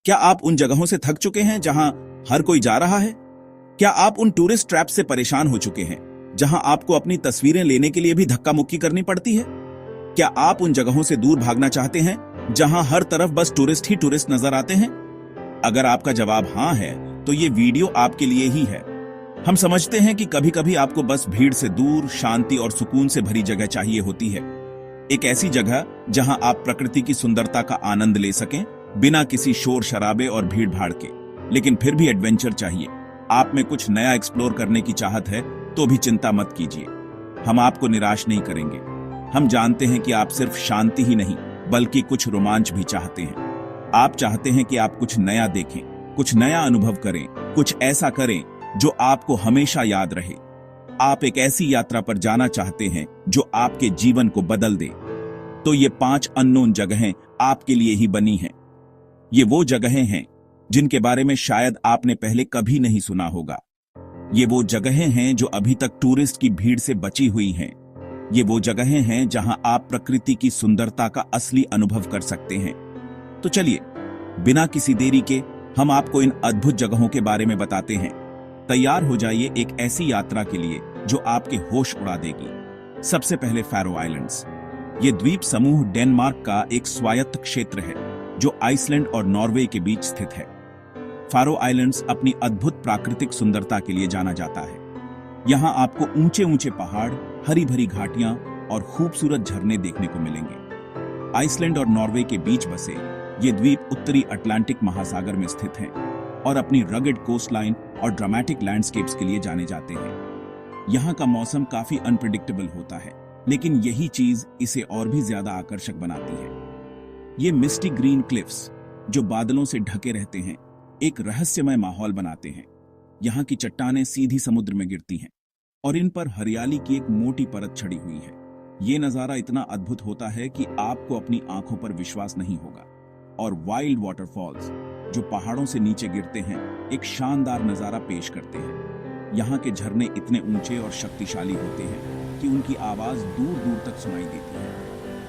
क्या आप उन जगहों से थक चुके हैं जहां हर कोई जा रहा है? क्या आप उन टूरिस्ट ट्रैप से परेशान हो चुके हैं जहां आपको अपनी तस्वीरें लेने के लिए भी धक्का मुक्की करनी पड़ती है? क्या आप उन जगहों से दूर भागना चाहते हैं जहां हर तरफ बस टूरिस्ट ही टूरिस्ट नजर आते हैं? अगर आपका जवाब हां है तो ये वीडियो आपके लिए ही है। हम समझते हैं कि कभी कभी आपको बस भीड़ से दूर, शांति और सुकून से भरी जगह चाहिए होती है। एक ऐसी जगह जहां आप प्रकृति की सुंदरता का आनंद ले सकें बिना किसी शोर शराबे और भीड़ भाड़ के, लेकिन फिर भी एडवेंचर चाहिए। आप में कुछ नया एक्सप्लोर करने की चाहत है तो भी चिंता मत कीजिए, हम आपको निराश नहीं करेंगे। हम जानते हैं कि आप सिर्फ शांति ही नहीं बल्कि कुछ रोमांच भी चाहते हैं। आप चाहते हैं कि आप कुछ नया देखें, कुछ नया अनुभव करें, कुछ ऐसा करें जो आपको हमेशा याद रहे। आप एक ऐसी यात्रा पर जाना चाहते हैं जो आपके जीवन को बदल दे। तो ये 5 अननोन जगहें आपके लिए ही बनी हैं। ये वो जगहें हैं जिनके बारे में शायद आपने पहले कभी नहीं सुना होगा। ये वो जगहें हैं जो अभी तक टूरिस्ट की भीड़ से बची हुई हैं। ये वो जगहें हैं जहां आप प्रकृति की सुंदरता का असली अनुभव कर सकते हैं। तो चलिए, बिना किसी देरी के हम आपको इन अद्भुत जगहों के बारे में बताते हैं। तैयार हो जाइए एक ऐसी यात्रा के लिए जो आपके होश उड़ा देगी। सबसे पहले फैरो आइलैंड्स। ये द्वीप समूह डेनमार्क का एक स्वायत्त क्षेत्र है जो आइसलैंड और नॉर्वे के बीच स्थित है। फैरो आइलैंड्स अपनी अद्भुत प्राकृतिक सुंदरता के लिए जाना जाता है। यहाँ आपको ऊंचे ऊंचे पहाड़, हरी भरी घाटियां और खूबसूरत झरने देखने को मिलेंगे। आइसलैंड और नॉर्वे के बीच बसे ये द्वीप उत्तरी अटलांटिक महासागर में स्थित हैं और अपनी रगेड कोस्टलाइन और ड्रामेटिक लैंडस्केप्स के लिए जाने जाते हैं। यहाँ का मौसम काफी अनप्रेडिक्टेबल होता है, लेकिन यही चीज इसे और भी ज्यादा आकर्षक बनाती है। ये मिस्टी ग्रीन क्लिफ्स जो बादलों से ढके रहते हैं एक रहस्यमय माहौल बनाते हैं। यहाँ की चट्टानें सीधी समुद्र में गिरती हैं और इन पर हरियाली की एक मोटी परत छड़ी हुई है। ये नजारा इतना अद्भुत होता है कि आपको अपनी आंखों पर विश्वास नहीं होगा। और वाइल्ड वाटरफॉल्स जो पहाड़ों से नीचे गिरते हैं एक शानदार नजारा पेश करते हैं। यहाँ के झरने इतने ऊंचे और शक्तिशाली होते हैं कि उनकी आवाज दूर दूर तक सुनाई देती है।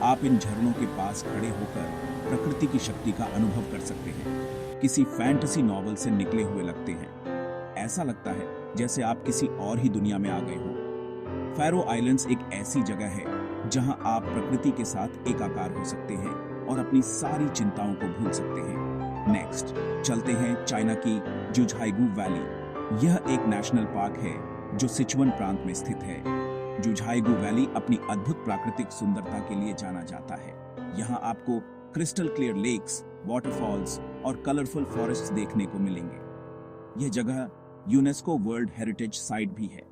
आप इन झरनों के पास खड़े होकर प्रकृति की शक्ति का अनुभव कर सकते हैं। किसी फैंटेसी नॉवल से निकले हुए लगते हैं। ऐसा लगता है जैसे आप किसी और ही दुनिया में आ गए हो। फैरो आइलैंड्स एक ऐसी जगह है जहां आप प्रकृति के साथ एकाकार हो सकते हैं और अपनी सारी चिंताओं को भूल सकते हैं। नेक्स्ट चलते हैं चाइना की जुझाइगु वैली। यह एक नेशनल पार्क है जो सिचुआन प्रांत में स्थित है। जुझाइगु वैली अपनी अद्भुत प्राकृतिक सुंदरता के लिए जाना जाता है। यहाँ आपको क्रिस्टल क्लियर लेक्स, वाटरफॉल्स और कलरफुल फॉरेस्ट्स देखने को मिलेंगे। यह जगह यूनेस्को वर्ल्ड हेरिटेज साइट भी है।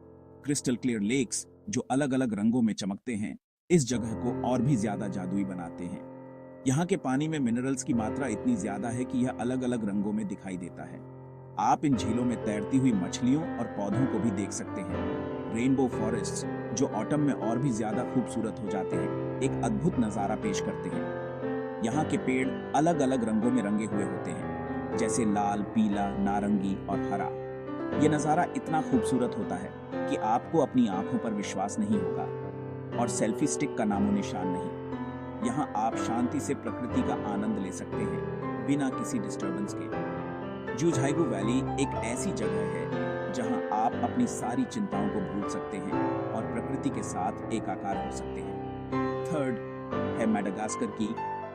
क्रिस्टल क्लियर लेक्स जो अलग अलग रंगों में चमकते हैं इस जगह को और भी ज्यादा जादुई बनाते हैं। यहाँ के पानी में मिनरल्स की मात्रा इतनी ज्यादा है कि यह अलग अलग रंगों में दिखाई देता है। आप इन झीलों में तैरती हुई मछलियों और पौधों को भी देख सकते हैं। रेनबो फॉरेस्ट्स जो ऑटम में और भी ज्यादा खूबसूरत हो जाते हैं एक अद्भुत नजारा पेश करते हैं। यहाँ के पेड़ अलग अलग रंगों में रंगे हुए होते हैं, जैसे लाल, पीला, नारंगी और हरा। ये नजारा इतना खूबसूरत होता है कि आपको अपनी आंखों पर विश्वास नहीं होगा और सेल्फी स्टिक का नामो निशान नहीं। यहाँ आप शांति से प्रकृति का आनंद ले सकते हैं बिना किसी डिस्टर्बेंस के। जुझाइगु वैली एक ऐसी जगह है जहाँ आप अपनी सारी चिंताओं को भूल सकते हैं और प्रकृति के साथ एकाकार हो सकते हैं। थर्ड है मेडागास्कर की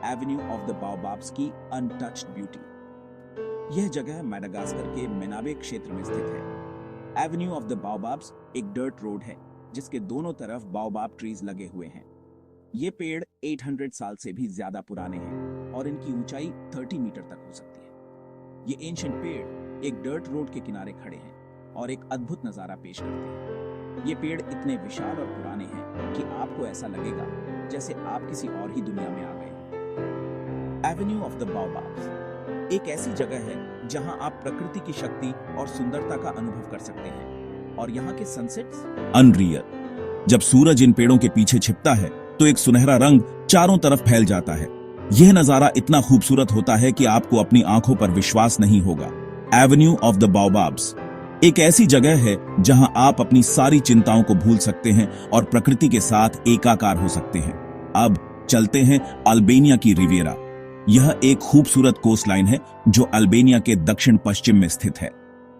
एवेन्यू ऑफ द बाओबाब्स की अनटच्ड ब्यूटी। यह जगह मेडागास्कर के मेनाबे क्षेत्र में स्थित है। एवेन्यू ऑफ द बाओबाब्स एक डर्ट रोड है जिसके दोनों तरफ बाओबाब ट्रीज लगे हुए हैं। ये पेड़ 800 साल से भी ज्यादा पुराने हैं और इनकी ऊंचाई 30 मीटर तक हो सकती है। ये एंशिएंट पेड़ एक डर्ट रोड के किनारे खड़े हैं और एक अद्भुत नजारा पेश करते हैं। ये पेड़ इतने विशाल और पुराने हैं कि आपको ऐसा लगेगा जैसे आप किसी और ही दुनिया में आ गए। एवेन्यू ऑफ द बाओबाब्स एक ऐसी जगह है जहां आप प्रकृति की शक्ति और सुंदरता का अनुभव कर सकते हैं और यहाँ के सनसेट्स अनरियल। जब सूरज इन पेड़ों के पीछे छिपता है तो एक सुनहरा रंग चारों तरफ फैल जाता है। यह नजारा इतना खूबसूरत होता है कि आपको अपनी आंखों पर विश्वास नहीं होगा। एवेन्यू ऑफ द बाओबाब्स एक ऐसी जगह है जहां आप अपनी सारी चिंताओं को भूल सकते हैं और प्रकृति के साथ एकाकार हो सकते हैं। अब चलते हैं अल्बानिया की रिविएरा। यह एक खूबसूरत कोस्ट लाइन है जो अल्बेनिया के दक्षिण पश्चिम में स्थित है।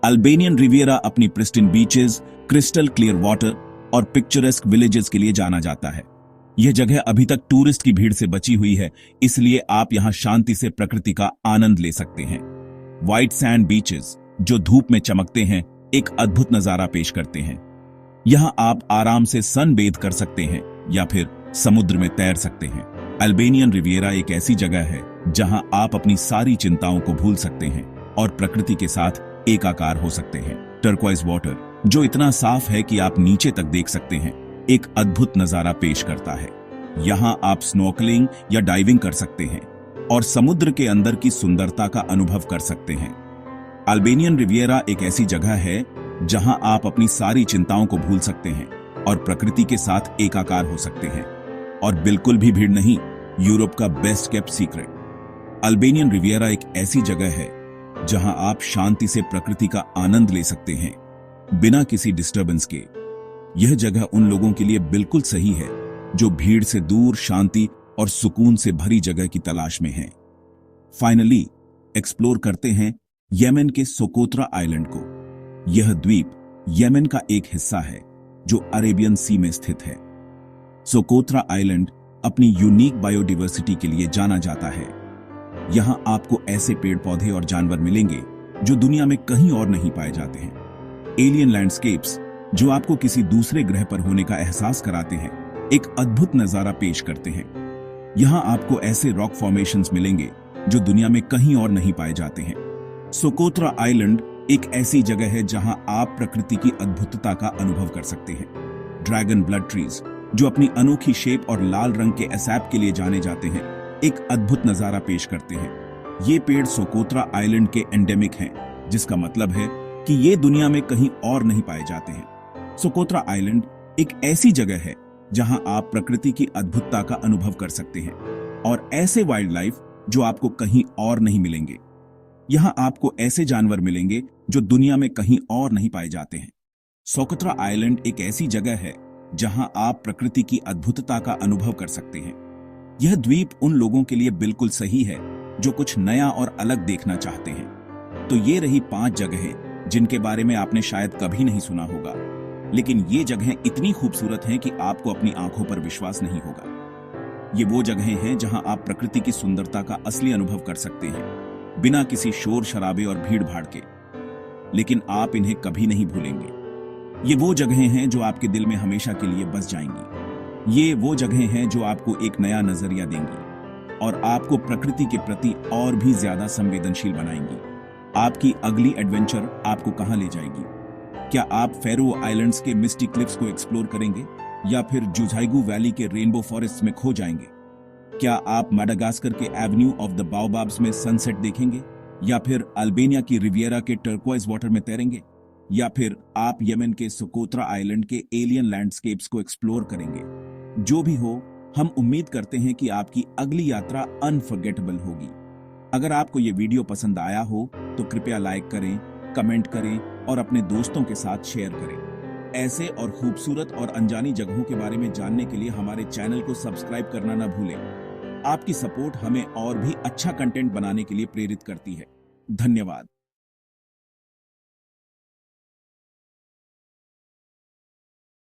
अल्बेनियन रिवियरा अपनी pristine beaches, crystal clear water और पिक्चरेस्क विलेजेस के लिए जाना जाता है। यह जगह अभी तक टूरिस्ट की भीड़ से बची हुई है, इसलिए आप यहां शांति से प्रकृति का आनंद ले सकते हैं। व्हाइट सैंड बीचेस जो धूप में चमकते हैं एक अद्भुत नजारा पेश करते हैं। यहां आप आराम से सनबेथ कर सकते हैं या फिर समुद्र में तैर सकते हैं। अल्बेनियन रिवियरा एक ऐसी जगह है जहां आप अपनी सारी चिंताओं को भूल सकते हैं और प्रकृति के साथ एकाकार हो सकते हैं। टर्क्वाइज वाटर जो इतना साफ है कि आप नीचे तक देख सकते हैं, एक अद्भुत नजारा पेश करता है। यहां आप स्नॉर्कलिंग या डाइविंग कर सकते हैं और समुद्र के अंदर की सुंदरता का अनुभव कर सकते हैं। अल्बेनियन रिवियरा एक ऐसी जगह है जहां आप अपनी सारी चिंताओं को भूल सकते हैं और प्रकृति के साथ एकाकार हो सकते हैं। और बिल्कुल भी भीड़ नहीं, यूरोप का best kept secret. Albanian Riviera एक ऐसी जगह है जहां आप शांति से प्रकृति का आनंद ले सकते हैं बिना किसी डिस्टरबेंस के। यह जगह उन लोगों के लिए बिल्कुल सही है जो भीड़ से दूर शांति और सुकून से भरी जगह की तलाश में हैं। फाइनली एक्सप्लोर करते हैं येमेन के सोकोत्रा आइलैंड को। यह द्वीप येमेन का एक हिस्सा है जो अरेबियन सी में स्थित है। सोकोत्रा आइलैंड अपनी यूनिक बायोडाइवर्सिटी के लिए जाना जाता है। यहां आपको ऐसे पेड़ पौधे और जानवर मिलेंगे जो दुनिया में कहीं और नहीं पाए जाते हैं। एलियन लैंडस्केप्स जो आपको किसी दूसरे ग्रह पर होने का एहसास कराते हैं, एक अद्भुत नजारा पेश करते हैं। यहां आपको ऐसे रॉक फॉर्मेशंस मिलेंगे जो दुनिया में कहीं और नहीं पाए जाते हैं। सोकोत्रा आइलैंड एक ऐसी जगह है जहां आप प्रकृति की अद्भुतता का अनुभव कर सकते हैं। ड्रैगन ब्लड ट्रीज जो अपनी अनोखी शेप और लाल रंग के एसैप के लिए जाने जाते हैं, एक अद्भुत नजारा पेश करते हैं। ये पेड़ सोकोत्रा आइलैंड के एंडेमिक हैं, जिसका मतलब है कि ये दुनिया में कहीं और नहीं पाए जाते हैं। सोकोत्रा आइलैंड एक ऐसी जगह है जहां आप प्रकृति की अद्भुतता का अनुभव कर सकते हैं और ऐसे वाइल्ड लाइफ जो आपको कहीं और नहीं मिलेंगे। यहां आपको ऐसे जानवर मिलेंगे जो दुनिया में कहीं और नहीं पाए जाते हैं। सोकोत्रा आइलैंड एक ऐसी जगह है जहां आप प्रकृति की अद्भुतता का अनुभव कर सकते हैं। यह द्वीप उन लोगों के लिए बिल्कुल सही है जो कुछ नया और अलग देखना चाहते हैं। तो ये रही 5 जगहें जिनके बारे में आपने शायद कभी नहीं सुना होगा, लेकिन ये जगहें इतनी खूबसूरत हैं कि आपको अपनी आंखों पर विश्वास नहीं होगा। ये वो जगहें हैं जहां आप प्रकृति की सुंदरता का असली अनुभव कर सकते हैं बिना किसी शोर शराबे और भीड़ भाड़ के, लेकिन आप इन्हें कभी नहीं भूलेंगे। ये वो जगहें हैं जो आपके दिल में हमेशा के लिए बस जाएंगी। ये वो जगहें हैं जो आपको एक नया नजरिया देंगी और आपको प्रकृति के प्रति और भी ज्यादा संवेदनशील बनाएंगी। आपकी अगली एडवेंचर आपको कहां ले जाएगी? क्या आप फेरो आइलैंड्स के मिस्टी क्लिफ्स को एक्सप्लोर करेंगे या फिर जुझाइगू वैली के रेनबो फॉरेस्ट में खो जाएंगे? क्या आप मेडागास्कर के एवेन्यू ऑफ द बाओबाब्स में सनसेट देखेंगे या फिर अल्बेनिया की रिवियरा के टर्क्वाइज वाटर में तैरेंगे या फिर आप येमेन के सोकोत्रा आइलैंड के एलियन लैंडस्केप्स को एक्सप्लोर करेंगे? जो भी हो, हम उम्मीद करते हैं कि आपकी अगली यात्रा अनफॉरगेटेबल होगी। अगर आपको ये वीडियो पसंद आया हो तो कृपया लाइक करें, कमेंट करें और अपने दोस्तों के साथ शेयर करें। ऐसे और खूबसूरत और अनजानी जगहों के बारे में जानने के लिए हमारे चैनल को सब्सक्राइब करना न भूलें। आपकी सपोर्ट हमें और भी अच्छा कंटेंट बनाने के लिए प्रेरित करती है। धन्यवाद।